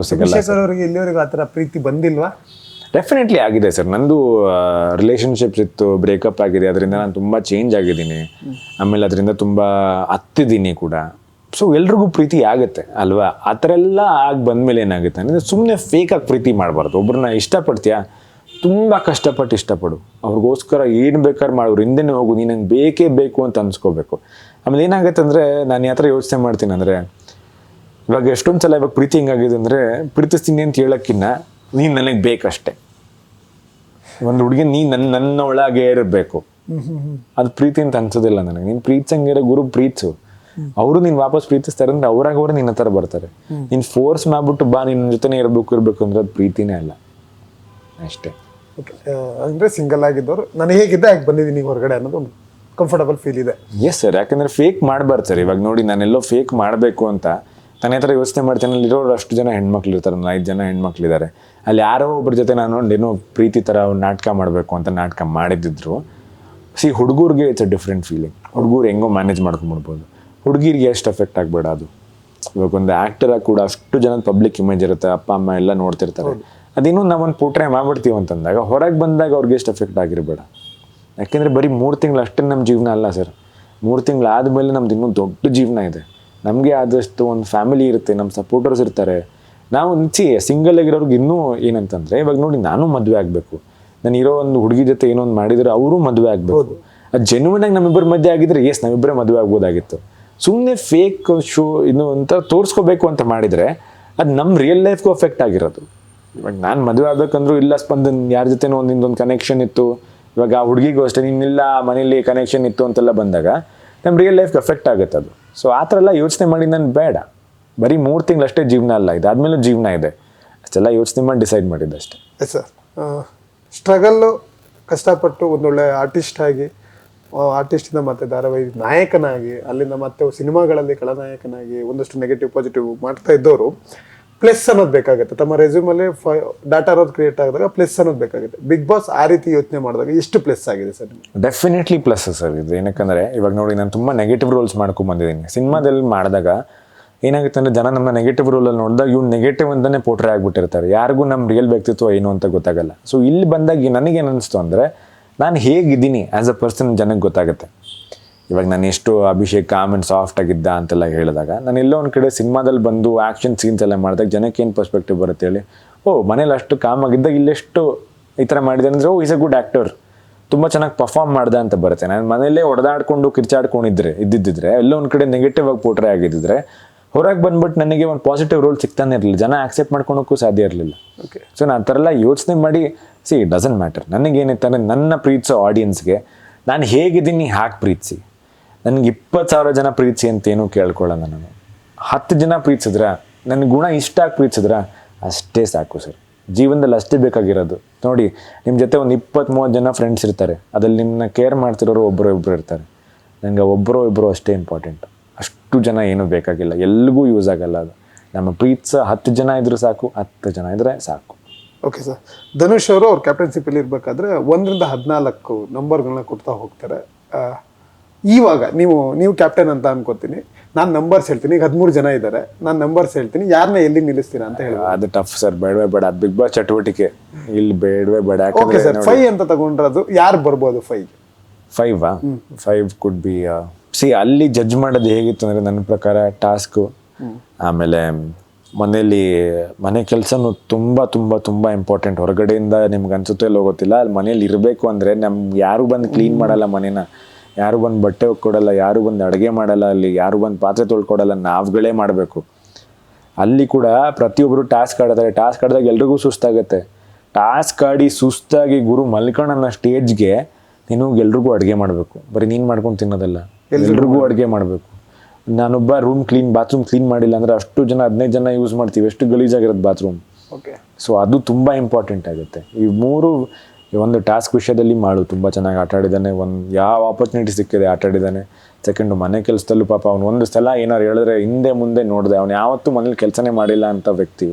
ಅಭಿಷೇಕ್ ಅವರಿಗೆ ಇಲ್ಲಿವರೆಗೂ ಆತರ ಪ್ರೀತಿ ಬಂದಿಲ್ವಾ? ಡೆಫಿನೆಟ್ಲಿ ಆಗಿದೆ ಸರ್. ನಂದು ರಿಲೇಷನ್ಶಿಪ್ಸ್ ಇತ್ತು, ಬ್ರೇಕಪ್ ಆಗಿದೆ, ಅದರಿಂದ ನಾನು ತುಂಬ ಚೇಂಜ್ ಆಗಿದ್ದೀನಿ. ಆಮೇಲೆ ಅದರಿಂದ ತುಂಬ ಹತ್ತಿದ್ದೀನಿ ಕೂಡ. ಸೊ ಎಲ್ರಿಗೂ ಪ್ರೀತಿ ಆಗುತ್ತೆ ಅಲ್ವಾ? ಆ ಥರ ಎಲ್ಲ ಆಗಿ ಬಂದಮೇಲೆ ಏನಾಗುತ್ತೆ ಅಂದರೆ ಸುಮ್ಮನೆ ಫೇಕಾಗಿ ಪ್ರೀತಿ ಮಾಡಬಾರ್ದು. ಒಬ್ಬರನ್ನ ಇಷ್ಟಪಡ್ತೀಯಾ, ತುಂಬ ಕಷ್ಟಪಟ್ಟು ಇಷ್ಟಪಡು, ಅವ್ರಿಗೋಸ್ಕರ ಏನು ಬೇಕಾದ್ರೆ ಮಾಡೋರು, ಹಿಂದೆನೇ ಹೋಗು, ನೀನು ನಂಗೆ ಬೇಕೇ ಬೇಕು ಅಂತ ಅನ್ಸ್ಕೋಬೇಕು. ಆಮೇಲೆ ಏನಾಗುತ್ತೆ ಅಂದರೆ ನಾನು ಯಾವ ಥರ ಯೋಚನೆ ಮಾಡ್ತೀನಿ ಅಂದರೆ, ಇವಾಗ ಎಷ್ಟೊಂದು ಸಲ ಇವಾಗ ಪ್ರೀತಿ ಹೆಂಗಾಗಿದೆ ಅಂದರೆ, ಪ್ರೀತಿಸ್ತೀನಿ ಅಂತ ಹೇಳೋಕ್ಕಿಂತ ನೀನು ನನಗೆ ಬೇಕಷ್ಟೆ. ಒಂದು ಹುಡುಗಿ ನನ್ನ ಒಳಗೆ ಇರಬೇಕು, ಅದು ಪ್ರೀತಿ ಅಂತ ಅನ್ಸೋದಿಲ್ಲ ನನಗೆ. ನೀನು ಪ್ರೀತಿಸಂಗಿರೋ ಗುರು ಪ್ರೀತಿಸು, ಅವರು ನೀನು ವಾಪಸ್ ಪ್ರೀತಿಸ್ತಾರೆ ಅಂದರೆ ಅವ್ರಾಗವ್ರೆ ನಿನ್ನ ಹತ್ರ ಬರ್ತಾರೆ. ನೀನು ಫೋರ್ಸ್ ಮಾಡ್ಬಿಟ್ಟು ಬಾ ನಿನ್ನ ಜೊತೆನೇ ಇರಬೇಕು ಅಂದ್ರೆ ಅದು ಪ್ರೀತಿನೇ ಅಲ್ಲ ಅಷ್ಟೇ. ಅಂದರೆ ಸಿಂಗಲ್ ಆಗಿದ್ದವರು ನಾನು ಹೇಗಿದ್ದೆ ಆಗಿ ಬಂದಿದ್ದೀನಿ ಹೊರಗಡೆ ಅನ್ನೋದು ಒಂದು ಕಂಫರ್ಟಬಲ್ ಫೀಲ್ ಇದೆ. ಎಸ್ ಸರ್, ಯಾಕಂದರೆ ಫೇಕ್ ಮಾಡಬಾರ್ದು ಸರ್. ಇವಾಗ ನೋಡಿ, ನಾನೆಲ್ಲೋ ಫೇಕ್ ಮಾಡಬೇಕು ಅಂತ ನಾನು ಈ ಥರ ಯೋಚನೆ ಮಾಡ್ತೇನೆ. ಅಲ್ಲಿರೋರು ಅಷ್ಟು ಜನ ಹೆಣ್ಮಕ್ಳು ಇರ್ತಾರೆ, 5 ಜನ ಹೆಣ್ಮಕ್ಳಿದ್ದಾರೆ. ಅಲ್ಲಿ ಯಾರೋ ಒಬ್ಬರ ಜೊತೆ ನಾನು ಏನೋ ಪ್ರೀತಿ ಥರ ನಾಟಕ ಮಾಡಬೇಕು ಅಂತ ನಾಟಕ ಮಾಡಿದ್ದಿದ್ರು. ಹುಡುಗರಿಗೆ ಇಟ್ಸ್ ಅ ಡಿಫ್ರೆಂಟ್ ಫೀಲಿಂಗ್. ಹುಡುಗರು ಹೆಂಗೋ ಮ್ಯಾನೇಜ್ ಮಾಡ್ಕೊಂಡ್ಬಿಡ್ಬೋದು, ಹುಡುಗಿರಿಗೆ ಎಷ್ಟು ಎಫೆಕ್ಟ್ ಆಗಬೇಡ ಅದು. ಇವಾಗ ಒಂದು ಆ್ಯಕ್ಟರಾಗಿ ಕೂಡ ಅಷ್ಟು ಜನದ ಪಬ್ಲಿಕ್ ಇಮೇಜ್ ಇರುತ್ತೆ, ಅಪ್ಪ ಅಮ್ಮ ಎಲ್ಲ ನೋಡ್ತಿರ್ತಾರೆ. ಅದೇನೋ ನಾವೊಂದು ಪೋಟ್ರೆ ಮಾಡ್ಬಿಡ್ತೀವಿ ಅಂತಂದಾಗ ಹೊರಗೆ ಬಂದಾಗ ಅವ್ರಿಗೆ ಎಷ್ಟು ಎಫೆಕ್ಟ್ ಆಗಿರಬೇಡ. ಯಾಕೆಂದರೆ ಬರೀ 3 ತಿಂಗಳು ಅಷ್ಟೇ ನಮ್ಮ ಜೀವನ ಅಲ್ಲ ಸರ್. 3 ತಿಂಗಳು ಆದಮೇಲೆ ನಮ್ದು ಇನ್ನೂ ದೊಡ್ಡ ಜೀವನ ಇದೆ. ನಮಗೆ ಆದಷ್ಟು ಒಂದು ಫ್ಯಾಮಿಲಿ ಇರುತ್ತೆ, ನಮ್ಮ ಸಪೋರ್ಟರ್ಸ್ ಇರ್ತಾರೆ. ನಾವು ಸಿಂಗಲ್ ಆಗಿರೋರ್ಗೆ ಇನ್ನೂ ಏನಂತಂದರೆ, ಇವಾಗ ನೋಡಿ, ನಾನು ಮದುವೆ ಆಗಬೇಕು, ನಾನು ಇರೋ ಒಂದು ಹುಡುಗಿ ಜೊತೆ ಏನೋ ಒಂದು ಮಾಡಿದರೆ ಅವರು ಮದುವೆ ಆಗಬೇಕು. ಅದು ಜೆನ್ಯೂನ್ ಆಗಿ ನಮ್ಮಿಬ್ಬರ ಮಧ್ಯೆ ಆಗಿದ್ರೆ ಎಸ್, ನಾವಿಬ್ಬರೇ ಮದುವೆ ಆಗ್ಬೋದಾಗಿತ್ತು. ಸುಮ್ಮನೆ ಫೇಕ್ ಶೋ ಇನ್ನು ಅಂತ ತೋರಿಸ್ಕೋಬೇಕು ಅಂತ ಮಾಡಿದರೆ ಅದು ನಮ್ಮ ರಿಯಲ್ ಲೈಫ್ಗೂ ಅಫೆಕ್ಟ್ ಆಗಿರೋದು. ಇವಾಗ ನಾನು ಮದುವೆ ಆಗ್ಬೇಕಂದ್ರೂ ಇಲ್ಲ ಸ್ಪಂದನ್ ಯಾರ ಜೊತೆನೋ ಒಂದೊಂದು ಕನೆಕ್ಷನ್ ಇತ್ತು. ಇವಾಗ ಆ ಹುಡುಗಿಗೂ ಅಷ್ಟೇ, ನಿನ್ನಿಲ್ಲ ಮನೇಲಿ ಕನೆಕ್ಷನ್ ಇತ್ತು ಅಂತೆಲ್ಲ ಬಂದಾಗ ನಮ್ಮ ರಿಯಲ್ ಲೈಫ್ಗೆ ಅಫೆಕ್ಟ್ ಆಗುತ್ತೆ ಅದು. ಸೊ ಆ ಥರ ಎಲ್ಲ ಯೋಚನೆ ಮಾಡಿ ನಾನು ಬೇಡ, ಬರೀ 3 ತಿಂಗಳು ಅಷ್ಟೇ ಜೀವನ ಅಲ್ಲ, ಇದಾದ್ಮೇಲೆ ಜೀವನ ಇದೆ, ಅಷ್ಟೆಲ್ಲ ಯೋಚನೆ ಮಾಡಿ ಡಿಸೈಡ್ ಮಾಡಿದ್ದೆ ಅಷ್ಟೇ. Yes sir. ಸ್ಟ್ರಗಲ್ಲು ಕಷ್ಟಪಟ್ಟು ಒಂದೊಳ್ಳೆ ಆರ್ಟಿಸ್ಟ್ ಆಗಿ, ಆರ್ಟಿಸ್ಟಿಂದ ಮತ್ತೆ ಧಾರಾವಾಹಿ ನಾಯಕನಾಗಿ, ಅಲ್ಲಿಂದ ಮತ್ತೆ ಸಿನಿಮಾಗಳಲ್ಲಿ ಖಳನಾಯಕನಾಗಿ ಒಂದಷ್ಟು ನೆಗೆಟಿವ್ ಪಾಸಿಟಿವ್ ಮಾಡ್ತಾ ಇದ್ದವರು ಪ್ಲಸ್ ಅನ್ನೋದು ಬೇಕಾಗುತ್ತೆ. ತಮ್ಮ ರೆಸ್ಯೂಮಲ್ಲಿ ಡಾಟಾ ಅನ್ನೋದು ಕ್ರಿಯೇಟ್ ಆಗಿದಾಗ ಪ್ಲಸ್ ಅನ್ನೋದು ಬೇಕಾಗುತ್ತೆ. ಬಿಗ್ ಬಾಸ್ ಆ ರೀತಿ ಯೋಚನೆ ಮಾಡಿದಾಗ ಎಷ್ಟು ಪ್ಲಸ್ ಆಗಿದೆ ಸರ್? ಡೆಫಿನೆಟ್ಲಿ ಪ್ಲಸ್ ಸರ್ ಇದು. ಏನಕ್ಕಂದರೆ ಇವಾಗ ನೋಡಿ, ನಾನು ತುಂಬ ನೆಗೆಟಿವ್ ರೋಲ್ಸ್ ಮಾಡ್ಕೊಂಡ್ಬಂದಿದ್ದೀನಿ. ಸಿನಿಮಾದಲ್ಲಿ ಮಾಡಿದಾಗ ಏನಾಗುತ್ತೆ ಅಂದರೆ, ಜನ ನಮ್ಮ ನೆಗೆಟಿವ್ ರೋಲಲ್ಲಿ ನೋಡಿದಾಗ ಇವ್ನು ನೆಗೆಟಿವ್ ಅಂತಲೇ ಪೋಟ್ರೆ ಆಗಿಬಿಟ್ಟಿರ್ತಾರೆ, ಯಾರಿಗೂ ನಮ್ಮ ರಿಯಲ್ ವ್ಯಕ್ತಿತ್ವ ಏನು ಅಂತ ಗೊತ್ತಾಗಲ್ಲ. ಸೊ ಇಲ್ಲಿ ಬಂದಾಗ ನನಗೇನು ಅನ್ನಿಸ್ತು ಅಂದರೆ, ನಾನು ಹೇಗಿದ್ದೀನಿ ಆ್ಯಸ್ ಅ ಪರ್ಸನ್ ಜನಕ್ಕೆ ಗೊತ್ತಾಗುತ್ತೆ. ಇವಾಗ ನಾನು ಎಷ್ಟು ಅಭಿಷೇಕ್ ಕಾಮ್ ಆ್ಯಂಡ್ ಸಾಫ್ಟ್ ಆಗಿದ್ದ ಅಂತೆಲ್ಲ ಹೇಳಿದಾಗ, ನಾನು ಎಲ್ಲೋ ಒಂದು ಕಡೆ ಸಿನಿಮಾದಲ್ಲಿ ಬಂದು ಆ್ಯಕ್ಷನ್ ಸೀನ್ಸ್ ಎಲ್ಲ ಮಾಡಿದಾಗ ಜನಕ್ಕೆ ಏನು ಪರ್ಸ್ಪೆಕ್ಟಿವ್ ಬರುತ್ತೆ ಹೇಳಿ, ಮನೇಲಿ ಅಷ್ಟು ಕಾಮ್ ಆಗಿದ್ದಾಗ ಇಲ್ಲೆಷ್ಟು ಈ ಥರ ಮಾಡಿದೆ ಅಂದರೆ, ಈಸ್ ಅ ಗುಡ್ ಆ್ಯಕ್ಟರ್, ತುಂಬ ಚೆನ್ನಾಗಿ ಪರ್ಫಾರ್ಮ್ ಮಾಡ್ದೆ ಅಂತ ಬರುತ್ತೆ. ನಾನು ಮನೇಲೇ ಹೊಡೆದಾಡ್ಕೊಂಡು ಇದ್ದಿದ್ದರೆ ಎಲ್ಲೋ ಒಂದು ಕಡೆ ನೆಗೆಟಿವ್ ಆಗಿ ಪೋಟ್ರೆ ಆಗಿದ್ದಿದ್ರೆ, ಹೊರಗೆ ಬಂದ್ಬಿಟ್ಟು ನನಗೆ ಒಂದು ಪಾಸಿಟಿವ್ ರೋಲ್ ಸಿಗ್ತಾನೆ ಇರಲಿಲ್ಲ, ಜನ ಆಕ್ಸೆಪ್ಟ್ ಮಾಡ್ಕೊಳಕ್ಕೂ ಸಾಧ್ಯ ಇರಲಿಲ್ಲ. ಓಕೆ. ಸೊ ನಾನು ಆ ಥರ ಎಲ್ಲ ಯೋಚನೆ ಮಾಡಿ, ಇಟ್ ಡಸಂಟ್ ಮ್ಯಾಟರ್. ನನಗೇನಿತ್ತಂದರೆ, ನನ್ನ ಪ್ರೀತಿಸೋ ಆಡಿಯನ್ಸ್ಗೆ ನಾನು ಹೇಗಿದ್ದೀನಿ ಹಾಗೆ ಪ್ರೀತಿಸಿ. ನನಗೆ 20,000 ಜನ ಪ್ರೀತಿಸಿ ಅಂತೇನೂ ಕೇಳ್ಕೊಳ್ಳೋಣ. ನಾನು 10 ಜನ ಪ್ರೀತಿಸಿದ್ರ, ನನ್ನ ಗುಣ ಇಷ್ಟ ಆಗಿ ಪ್ರೀತಿಸಿದ್ರ ಅಷ್ಟೇ ಸಾಕು ಸರ್. ಜೀವನದಲ್ಲಿ ಅಷ್ಟೇ ಬೇಕಾಗಿರೋದು. ನೋಡಿ, ನಿಮ್ಮ ಜೊತೆ ಒಂದು 20-30 ಜನ ಫ್ರೆಂಡ್ಸ್ ಇರ್ತಾರೆ, ಅದ್ರಲ್ಲಿ ನಿಮ್ಮನ್ನ ಕೇರ್ ಮಾಡ್ತಿರೋರು ಒಬ್ಬರು ಇರ್ತಾರೆ. ನನಗೆ ಒಬ್ಬರು ಅಷ್ಟೇ ಇಂಪಾರ್ಟೆಂಟ್. ಅಷ್ಟು ಜನ ಏನೂ ಬೇಕಾಗಿಲ್ಲ, ಎಲ್ಲಿಗೂ ಯೂಸ್ ಆಗಲ್ಲ ಅದು. ನಮ್ಮ ಪ್ರೀತಿಸ 10 ಜನ ಇದ್ರೂ ಸಾಕು, 10 ಜನ ಇದ್ದರೆ ಸಾಕು. Okay sir. ಧನುಷ್ ಅವರು ಅವ್ರ ಕ್ಯಾಪ್ಟನ್ಸಿಪಲ್ಲಿ ಇರಬೇಕಾದ್ರೆ 1ರಿಂದ 14 ನಂಬರ್ಗಳನ್ನ ಕೊಡ್ತಾ ಹೋಗ್ತಾರೆ. ಇವಾಗ ನೀವು ಕ್ಯಾಪ್ಟನ್ ಅಂತ ಅನ್ಕೋತೀನಿ, ನಾನು ನಂಬರ್ಸ್ ಹೇಳ್ತೀನಿ. ಈಗ 13 ಜನ ಇದ್ದಾರೆ, ನಾನು ನಂಬರ್ಸ್ ಹೇಳ್ತೀನಿ, ಯಾರನ್ನ ಎಲ್ಲಿ ನಿಲ್ಲಿಸ್ತೀರಾ ಅಂತ ಹೇಳಿ. ಅದು ಟಫ್ ಸರ್, ಬೇಡವೇ ಬೇಡ. ಅದು ಬಿಗ್ ಬಾಸ್ ಚಟುವಟಿಕೆ, ಇಲ್ಲಿ ಬೇಡವೇ ಬೇಡ. ಓಕೆ ಸರ್, 5 ಅಂತ ತಗೊಂಡ್ರದು ಯಾರು ಬರ್ಬೋದು? 5 ಕುಡ್ ಬಿ ಅಲ್ಲಿ ಜಡ್ಜ್ ಮಾಡೋದು ಹೇಗಿತ್ತು ಅಂದರೆ, ನನ್ನ ಪ್ರಕಾರ ಟಾಸ್ಕು, ಆಮೇಲೆ ಮನೆ ಕೆಲಸನೂ ತುಂಬ ತುಂಬ ತುಂಬ ಇಂಪಾರ್ಟೆಂಟ್. ಹೊರಗಡೆಯಿಂದ ನಿಮ್ಗೆ ಅನ್ಸುತ್ತೋ ಇಲ್ಲೋ ಗೊತ್ತಿಲ್ಲ, ಅಲ್ಲಿ ಮನೇಲಿ ಇರಬೇಕು ಅಂದರೆ ಯಾರು ಬಂದು ಕ್ಲೀನ್ ಮಾಡಲ್ಲ ಮನೇನ, ಯಾರು ಬಂದು ಬಟ್ಟೆ ಕೊಡಲ್ಲ, ಯಾರು ಬಂದು ಅಡುಗೆ ಮಾಡಲ್ಲ, ಅಲ್ಲಿ ಯಾರು ಬಂದು ಪಾತ್ರೆ ತೊಳ್ಕೊಡಲ್ಲ, ನಾವುಗಳೇ ಮಾಡಬೇಕು. ಅಲ್ಲಿ ಕೂಡ ಪ್ರತಿಯೊಬ್ಬರು ಟಾಸ್ಕ್ ಆಡ್ತಾರೆ. ಟಾಸ್ಕ್ ಆಡಿದಾಗ ಎಲ್ರಿಗೂ ಸುಸ್ತಾಗುತ್ತೆ. ಟಾಸ್ಕ್ ಆಡಿ ಸುಸ್ತಾಗಿ ಗುರು ಮಲ್ಕೊಳ್ಳೋ ಸ್ಟೇಜ್ಗೆ ನೀನು ಎಲ್ರಿಗೂ ಅಡುಗೆ ಮಾಡಬೇಕು. ಬರೀ ನೀನು ಮಾಡ್ಕೊಂಡು ತಿನ್ನೋದಲ್ಲ, ಎಲ್ರಿಗೂ ಅಡುಗೆ ಮಾಡಬೇಕು. ನಾನೊಬ್ಬ ಬಾತ್ರೂಮ್ ಕ್ಲೀನ್ ಮಾಡಿಲ್ಲ ಅಂದರೆ ಅಷ್ಟು ಜನ 15 ಜನ ಯೂಸ್ ಮಾಡ್ತೀವಿ, ಎಷ್ಟು ಗಲೀಜಾಗಿರೋದು ಬಾತ್ರೂಮ್. ಓಕೆ. ಸೊ ಅದು ತುಂಬ ಇಂಪಾರ್ಟೆಂಟ್ ಆಗುತ್ತೆ. ಈ 3 ಒಂದು ಟಾಸ್ಕ್ ವಿಷಯದಲ್ಲಿ ಮಾಡು ತುಂಬ ಚೆನ್ನಾಗಿ ಆಟ ಆಡಿದ್ದಾನೆ. ಯಾವ ಆಪರ್ಚುನಿಟಿ ಸಿಕ್ಕಿದೆ ಆಟ ಆಡಿದ್ದಾನೆ. ಸೆಕೆಂಡು, ಮನೆ ಕೆಲಸದಲ್ಲೂ ಪಾಪ ಅವ್ನು ಒಂದು ಸಲ ಏನಾರು ಹೇಳಿದ್ರೆ ಹಿಂದೆ ಮುಂದೆ ನೋಡಿದೆ. ಅವ್ನು ಯಾವತ್ತೂ ಮನೇಲಿ ಕೆಲಸನೇ ಮಾಡಿಲ್ಲ ಅಂತ ವ್ಯಕ್ತಿ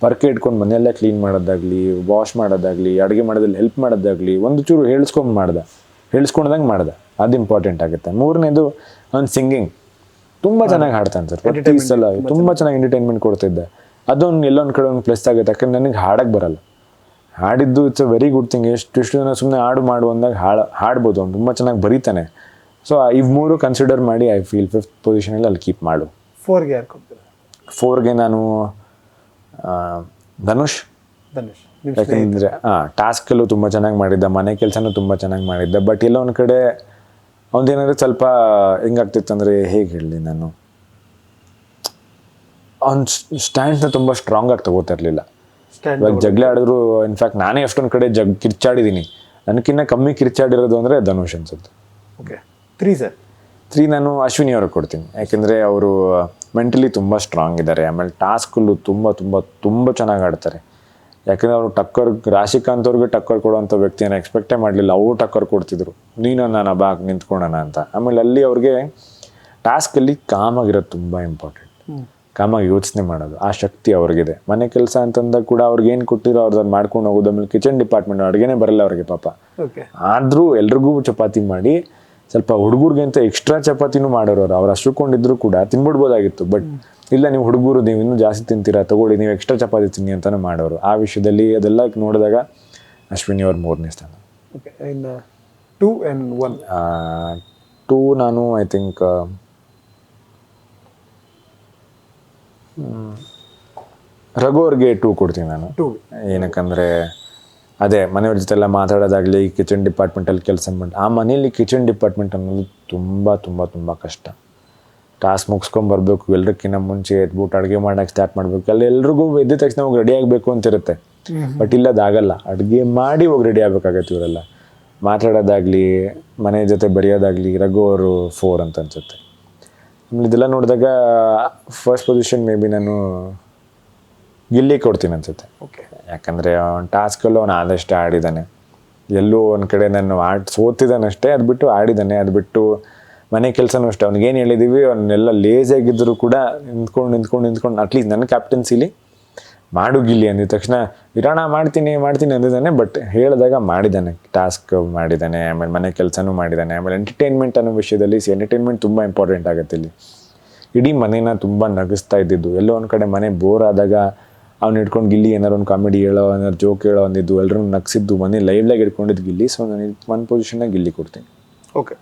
ಪರ್ಕೆ ಇಟ್ಕೊಂಡು ಮನೆಯಲ್ಲೇ ಕ್ಲೀನ್ ಮಾಡೋದಾಗಲಿ, ವಾಶ್ ಮಾಡೋದಾಗಲಿ, ಅಡುಗೆ ಮಾಡೋದ್ರಲ್ಲಿ ಹೆಲ್ಪ್ ಮಾಡೋದಾಗಲಿ, ಒಂದು ಚೂರು ಹೇಳ್ಸ್ಕೊಂಡಂಗೆ ಮಾಡ್ದೆ. ಅದು ಇಂಪಾರ್ಟೆಂಟ್ ಆಗುತ್ತೆ. 3ನೇದು ಅವ್ನು ಸಿಂಗಿಂಗ್ ತುಂಬ ಚೆನ್ನಾಗಿ ಹಾಡ್ತಾನೆ ಸರ್. ಪ್ರತಿ ಸಲ ತುಂಬ ಚೆನ್ನಾಗಿ ಎಂಟರ್ಟೈನ್ಮೆಂಟ್ ಕೊಡ್ತಿದ್ದೆ. ಅದೊಂದು ಎಲ್ಲೊಂದು ಕಡೆ ಒಂದು ಪ್ಲಸ್ ಆಗುತ್ತೆ. ಯಾಕಂದ್ರೆ ನನಗೆ ಹಾಡಕ್ಕೆ ಬರಲ್ಲ. ಹಾಡಿದ್ದು it's a very good thing. ಎಷ್ಟು ಜನ ಸುಮ್ಮನೆ ಹಾಡು ಅಂದಾಗ ಹಾಡ್ಬೋದು, ಅವ್ನು ತುಂಬ ಚೆನ್ನಾಗಿ ಬರೀತಾನೆ. ಸೊ ಇವು ಮೂರು ಕನ್ಸಿಡರ್ ಮಾಡಿ ಐ ಫೀಲ್ 5th ಪೊಸಿಷನಲ್ಲಿ ಅಲ್ಲಿ ಕೀಪ್ ಮಾಡು. 4ಗೆ ಯಾರು ಕೊಡ್ತೀರಾ? 4ಗೆ ನಾನು ಧನುಷ್. ಯಾಕಂದರೆ ಟಾಸ್ಕಲ್ಲೂ ತುಂಬ ಚೆನ್ನಾಗಿ ಮಾಡಿದ್ದ, ಮನೆ ಕೆಲಸನೂ ತುಂಬ ಚೆನ್ನಾಗಿ ಮಾಡಿದ್ದ. ಬಟ್ ಎಲ್ಲೋ ಒಂದು ಕಡೆ ಅವನದೇನಾದ್ರೆ ಸ್ವಲ್ಪ ಹೆಂಗಾಗ್ತಿತ್ತು ಅಂದರೆ, ಹೇಗೆ ಹೇಳಲಿ ನಾನು, ಅವ್ನ ಸ್ಟ್ಯಾಂಡ್ಸ್ನ ತುಂಬ ಸ್ಟ್ರಾಂಗ್ ಆಗಿ ತಗೋತಿರ್ಲಿಲ್ಲ. ಇವಾಗ ಜಗಳ ಆಡಿದ್ರು, ಇನ್ಫ್ಯಾಕ್ಟ್ ನಾನೇ ಅಷ್ಟೊಂದು ಕಡೆ ಕಿರ್ಚಾಡಿದ್ದೀನಿ. ನನಗಿನ್ನ ಕಮ್ಮಿ ಕಿರ್ಚಾಡಿರೋದು ಅಂದರೆ ಧನುಷ್ ಅನ್ಸುತ್ತೆ. ಓಕೆ. 3 ಸರ್? 3 ನಾನು ಅಶ್ವಿನಿ ಅವ್ರಿಗೆ ಕೊಡ್ತೀನಿ. ಯಾಕೆಂದರೆ ಅವರು ಮೆಂಟಲಿ ತುಂಬ ಸ್ಟ್ರಾಂಗ್ ಇದ್ದಾರೆ. ಆಮೇಲೆ ಟಾಸ್ಕಲ್ಲೂ ತುಂಬ ತುಂಬ ತುಂಬ ಚೆನ್ನಾಗಿ ಆಡ್ತಾರೆ. ಯಾಕಂದರೆ ಅವರು ಟಕ್ಕರ್, ರಾಶಿಕಾಂತ್ ಅವ್ರಿಗೆ ಟಕ್ಕರ್ ಕೊಡೋವಂಥ ವ್ಯಕ್ತಿಯನ್ನು ಎಕ್ಸ್ಪೆಕ್ಟೇ ಮಾಡಲಿಲ್ಲ. ಅವರು ಟಕ್ಕರ್ ಕೊಡ್ತಿದ್ರು, ನೀನು ನಾನು ಬಾಗ್ ನಿಂತ್ಕೊಳ್ಳೋಣ ಅಂತ. ಆಮೇಲೆ ಅಲ್ಲಿ ಅವ್ರಿಗೆ ಟಾಸ್ಕಲ್ಲಿ ಕಾಮಾಗಿರೋದು ತುಂಬ ಇಂಪಾರ್ಟೆಂಟ್. ಕಾಮಾಗಿ ಯೋಚನೆ ಮಾಡೋದು, ಆ ಶಕ್ತಿ ಅವ್ರಿಗಿದೆ. ಮನೆ ಕೆಲಸ ಅಂತಂದಾಗ ಕೂಡ ಅವ್ರಿಗೆ ಏನು ಕೊಟ್ಟಿರೋ ಅವ್ರದ್ದು ಮಾಡ್ಕೊಂಡು ಹೋಗೋದು. ಆಮೇಲೆ ಕಿಚನ್ ಡಿಪಾರ್ಟ್ಮೆಂಟ್ ಅಡುಗೆನೇ ಬರಲ್ಲ ಅವ್ರಿಗೆ ಪಾಪ. ಆದರೂ ಎಲ್ರಿಗೂ ಚಪಾತಿ ಮಾಡಿ, ಸ್ವಲ್ಪ ಹುಡುಗರಿಗೆ ಅಂತ ಎಕ್ಸ್ಟ್ರಾ ಚಪಾತಿನೂ ಮಾಡೋರು. ಅವ್ರು ಅಷ್ಟುಕೊಂಡಿದ್ರು ಕೂಡ ತಿನ್ಬಿಡ್ಬೋದಾಗಿತ್ತು. ಬಟ್ ಇಲ್ಲ, ನೀವು ಹುಡುಗರು ನೀವು ಇನ್ನೂ ಜಾಸ್ತಿ ತಿಂತೀರಾ, ತಗೊಳ್ಳಿ, ನೀವು ಎಕ್ಸ್ಟ್ರಾ ಚಪಾತಿ ತಿನ್ನಿ ಅಂತಲೇ ಮಾಡೋರು. ಆ ವಿಷಯದಲ್ಲಿ ಅದೆಲ್ಲ ನೋಡಿದಾಗ ಅಶ್ವಿನಿ ಅವ್ರ 3ನೇ ಸ್ಥಾನ. ಓಕೆ. ಇನ್ನು 2 and 1? 2 ನಾನು ಐ ಥಿಂಕ್ ರಘು ಅವ್ರಿಗೆ 2 ಕೊಡ್ತೀನಿ ನಾನು. ಏನಕ್ಕಂದರೆ ಅದೇ ಮನೆಯವ್ರ ಜೊತೆ ಎಲ್ಲ ಮಾತಾಡೋದಾಗಲಿ, ಕಿಚನ್ ಡಿಪಾರ್ಟ್ಮೆಂಟಲ್ಲಿ ಕೆಲಸ ಮಾಡಿ, ಆ ಮನೇಲಿ ಕಿಚನ್ ಡಿಪಾರ್ಟ್ಮೆಂಟ್ ಅನ್ನೋದು ತುಂಬ ತುಂಬ ತುಂಬ ಕಷ್ಟ. ಟಾಸ್ಕ್ ಮುಗಿಸ್ಕೊಂಬರ್ಬೇಕು, ಎಲ್ರಿಗಿನ್ನ ಮುಂಚೆ ಎದ್ಬಿಟ್ಟು ಅಡುಗೆ ಮಾಡೋಕ್ಕೆ ಸ್ಟಾರ್ಟ್ ಮಾಡಬೇಕು. ಅಲ್ಲಿ ಎಲ್ರಿಗೂ ಎದ್ದ ತಕ್ಷಣ ಹೋಗಿ ರೆಡಿ ಆಗಬೇಕು ಅಂತಿರುತ್ತೆ. ಬಟ್ ಇಲ್ಲದಾಗಲ್ಲ, ಅಡುಗೆ ಮಾಡಿ ಹೋಗಿ ರೆಡಿ ಆಗಬೇಕಾಗತ್ತೆ. ಇವರೆಲ್ಲ ಮಾತಾಡೋದಾಗಲಿ, ಮನೆ ಜೊತೆ ಬರೆಯೋದಾಗಲಿ, ರಘು ಅವರು 4 ಅಂತ ಅನ್ಸುತ್ತೆ. ಆಮೇಲೆ ಇದೆಲ್ಲ ನೋಡಿದಾಗ ಫಸ್ಟ್ ಪೊಸಿಷನ್ ಮೇ ಬಿ ನಾನು ಗಿಲ್ಲಿ ಕೊಡ್ತೀನಿ ಅನ್ಸುತ್ತೆ. ಓಕೆ. ಯಾಕಂದರೆ ಅವ್ನ ಟಾಸ್ಕಲ್ಲೂ ಅವ್ನು ಆದಷ್ಟು ಆಡಿದ್ದಾನೆ. ಎಲ್ಲೂ ಒಂದು ಕಡೆ ನಾನು ಸೋತಿದ್ದಾನಷ್ಟೇ, ಅದು ಬಿಟ್ಟು ಆಡಿದ್ದಾನೆ. ಅದು ಬಿಟ್ಟು ಮನೆ ಕೆಲಸನೂ ಅಷ್ಟೇ. ಅವ್ನಿಗೇನು ಹೇಳಿದ್ದೀವಿ, ಅವನ್ನೆಲ್ಲ ಲೇಸಾಗಿದ್ದರೂ ಕೂಡ ನಿಂತ್ಕೊಂಡು ಅಟ್ಲೀಸ್ಟ್ ನನ್ನ ಕ್ಯಾಪ್ಟನ್ಸಿಲಿ ಮಾಡು ಗಿಲ್ಲಿ ಅಂದಿದ ತಕ್ಷಣ ವಿರಾಣ ಮಾಡ್ತೀನಿ ಅಂದಿದ್ದಾನೆ. ಬಟ್ ಹೇಳಿದಾಗ ಮಾಡಿದ್ದಾನೆ, ಟಾಸ್ಕ್ ಮಾಡಿದ್ದಾನೆ. ಆಮೇಲೆ ಮನೆ ಕೆಲಸನೂ ಮಾಡಿದ್ದಾನೆ. ಆಮೇಲೆ ಎಂಟರ್ಟೈನ್ಮೆಂಟ್ ಅನ್ನೋ ವಿಷಯದಲ್ಲಿ ಎಂಟರ್ಟೈನ್ಮೆಂಟ್ ತುಂಬ ಇಂಪಾರ್ಟೆಂಟ್ ಆಗುತ್ತೆ ಇಲ್ಲಿ. ಇಡೀ ಮನೇನ ತುಂಬ ನಗಿಸ್ತಾ ಇದ್ದಿದ್ದು. ಎಲ್ಲೋ ಒಂದು ಕಡೆ ಮನೆ ಬೋರ್ ಆದಾಗ ಅವ್ನು ಹಿಡ್ಕೊಂಡು ಗಿಲ್ಲಿ ಏನಾರು ಒಂದು ಕಾಮಿಡಿ ಹೇಳೋ, ಏನಾರು ಜೋಕ್ ಹೇಳೋ ಅಂದಿದ್ದು, ಎಲ್ಲರೂ ನಗಿಸಿದ್ದು, ಮನೆ ಲೈವ್ಲಾಗಿ ಹಿಡ್ಕೊಂಡಿದ್ದು ಗಿಲ್ಲಿ. ಸೊ ನಾನು 1 ಪೊಸಿಷನ್ನಾಗಿ ಗಿಲ್ಲಿ ಕೊಡ್ತೀನಿ. ಓಕೆ.